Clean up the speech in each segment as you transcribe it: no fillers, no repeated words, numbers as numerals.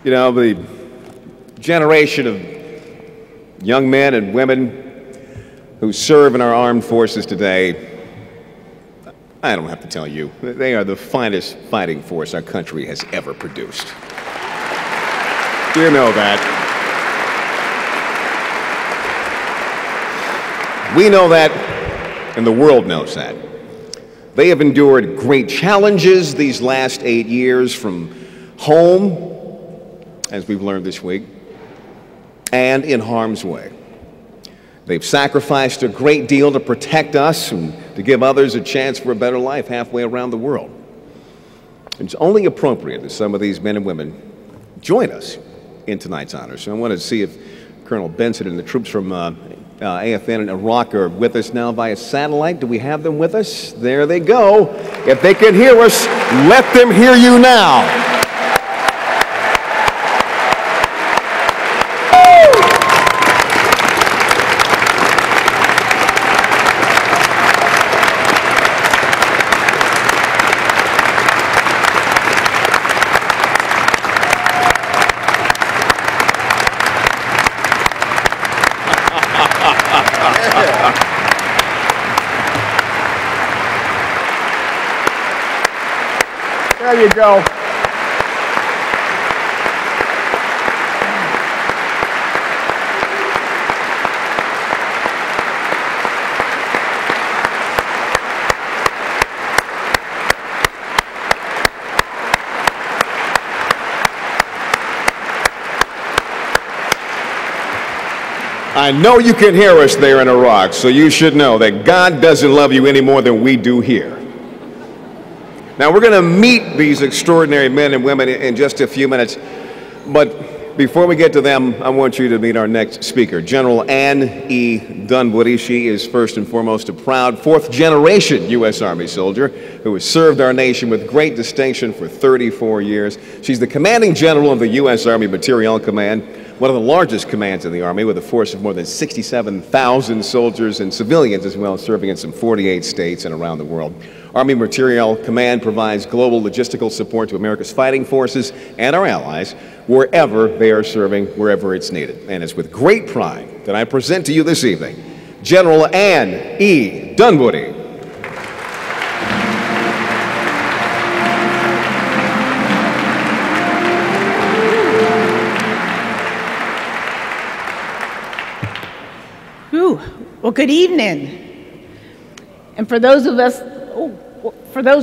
You know, the generation of young men and women who serve in our armed forces today, I don't have to tell you, they are the finest fighting force our country has ever produced. You know that. We know that, and the world knows that. They have endured great challenges these last 8 years from home, as we've learned this week, and in harm's way. They've sacrificed a great deal to protect us and to give others a chance for a better life halfway around the world. It's only appropriate that some of these men and women join us in tonight's honor. So I want to see if Colonel Benson and the troops from AFN in Iraq are with us now via satellite. Do we have them with us? There they go. If they can hear us, let them hear you now. There you go. I know you can hear us there in Iraq, so you should know that God doesn't love you any more than we do here. Now, we're going to meet these extraordinary men and women in just a few minutes, but before we get to them, I want you to meet our next speaker, General Anne E. Dunwoody. She is first and foremost a proud fourth-generation U.S. Army soldier who has served our nation with great distinction for 34 years. She's the commanding general of the U.S. Army Materiel Command, one of the largest commands in the Army, with a force of more than 67,000 soldiers and civilians as well, serving in some 48 states and around the world. Army Materiel Command provides global logistical support to America's fighting forces and our allies wherever they are serving, wherever it's needed. And it's with great pride that I present to you this evening General Anne E. Dunwoody. Well, good evening. And for those of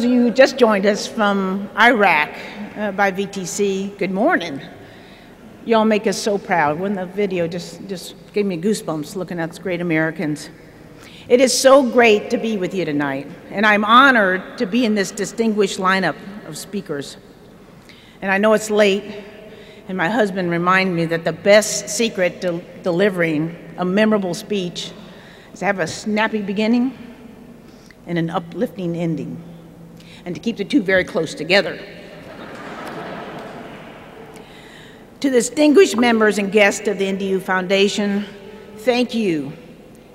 you who just joined us from Iraq by VTC, good morning. Y'all make us so proud. When the video just gave me goosebumps looking at those great Americans. It is so great to be with you tonight, and I'm honored to be in this distinguished lineup of speakers. And I know it's late, and my husband reminded me that the best secret to delivering a memorable speech is to have a snappy beginning and an uplifting ending, and to keep the two very close together. To the distinguished members and guests of the NDU Foundation, thank you.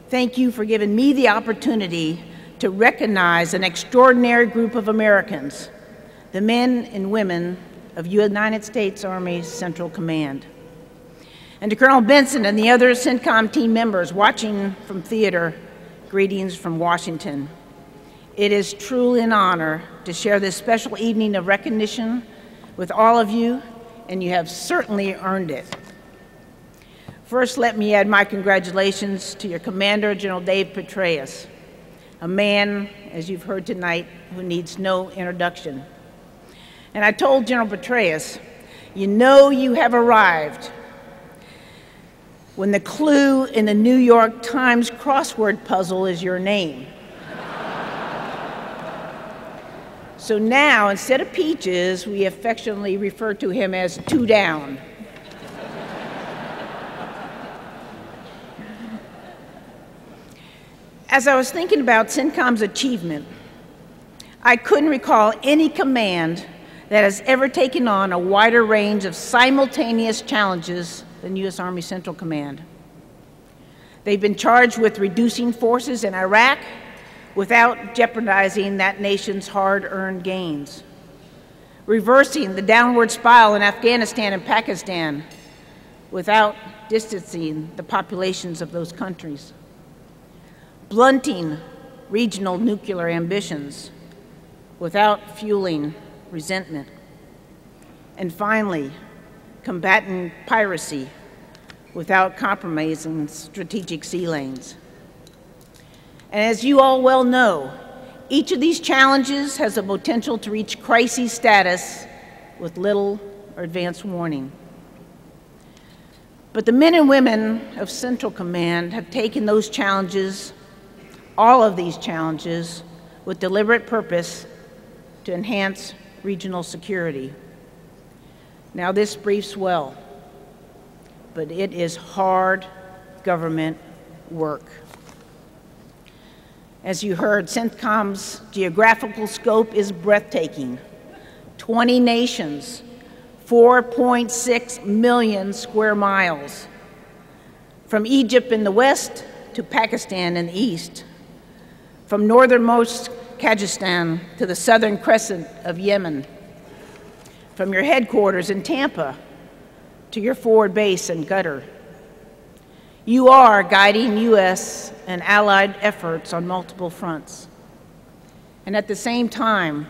Thank you for giving me the opportunity to recognize an extraordinary group of Americans, the men and women of United States Army Central Command. And to Colonel Benson and the other CENTCOM team members watching from theater, greetings from Washington. It is truly an honor to share this special evening of recognition with all of you, and you have certainly earned it. First, let me add my congratulations to your commander, General Dave Petraeus, a man, as you've heard tonight, who needs no introduction. And I told General Petraeus, you know you have arrived when the clue in the New York Times crossword puzzle is your name. So now, instead of Peaches, we affectionately refer to him as Two Down. As I was thinking about CENTCOM's achievement, I couldn't recall any command that has ever taken on a wider range of simultaneous challenges than U.S. Army Central Command. They've been charged with reducing forces in Iraq without jeopardizing that nation's hard-earned gains. reversing the downward spiral in Afghanistan and Pakistan without distancing the populations of those countries, blunting regional nuclear ambitions without fueling resentment, and finally, combating piracy without compromising strategic sea lanes. And as you all well know, each of these challenges has the potential to reach crisis status with little or advance warning. But the men and women of Central Command have taken those challenges, all of these challenges, with deliberate purpose to enhance regional security. Now, this briefs well, but it is hard government work. As you heard, CENTCOM's geographical scope is breathtaking. 20 nations, 4.6 million square miles, from Egypt in the west to Pakistan in the east, from northernmost Kyrgyzstan to the southern crescent of Yemen, from your headquarters in Tampa to your forward base in Qatar. You are guiding U.S. and allied efforts on multiple fronts. And at the same time,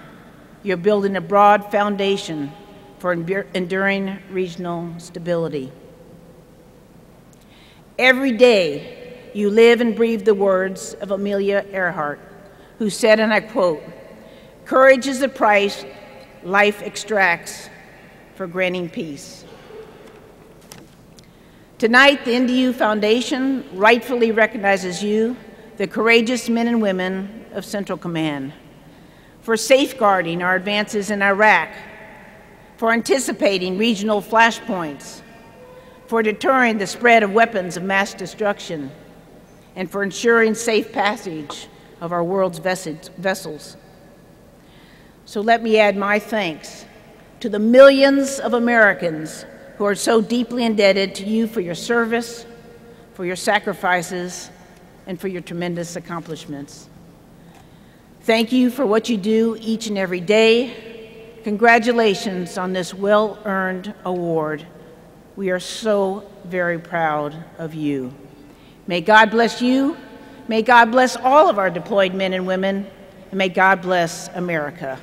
you're building a broad foundation for enduring regional stability. Every day, you live and breathe the words of Amelia Earhart, who said, and I quote, "Courage is the price life extracts for granting peace." Tonight, the NDU Foundation rightfully recognizes you, the courageous men and women of Central Command, for safeguarding our advances in Iraq, for anticipating regional flashpoints, for deterring the spread of weapons of mass destruction, and for ensuring safe passage of our world's vessels. So let me add my thanks to the millions of Americans who are so deeply indebted to you for your service, for your sacrifices, and for your tremendous accomplishments. Thank you for what you do each and every day. Congratulations on this well-earned award. We are so very proud of you. May God bless you. May God bless all of our deployed men and women. And may God bless America.